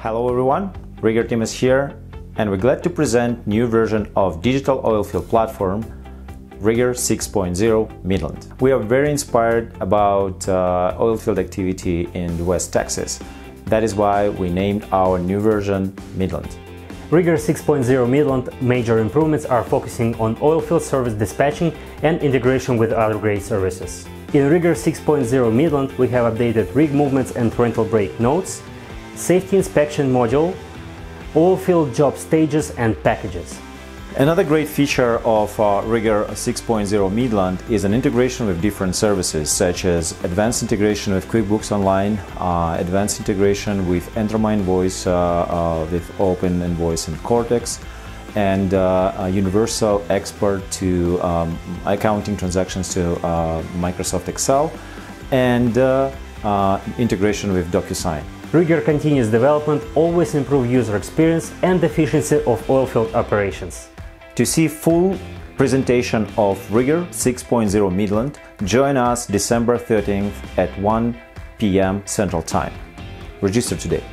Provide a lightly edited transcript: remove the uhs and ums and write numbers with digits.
Hello everyone, RigER team is here and we're glad to present new version of digital oilfield platform RigER 6.0 Midland. We are very inspired about oilfield activity in West Texas. That is why we named our new version Midland. RigER 6.0 Midland major improvements are focusing on oilfield service dispatching and integration with other grade services. In RigER 6.0 Midland, we have updated rig movements and parental brake notes, safety inspection module, oilfield job stages and packages. Another great feature of RigER 6.0 Midland is an integration with different services such as advanced integration with QuickBooks Online, advanced integration with Entermine Voice with Open Invoice and Cortex, and a universal export to accounting transactions to Microsoft Excel, and integration with DocuSign. RigER continuous development always improve user experience and efficiency of oilfield operations. To see full presentation of RigER 6.0 Midland, join us December 13th at 1 p.m. Central Time. Register today.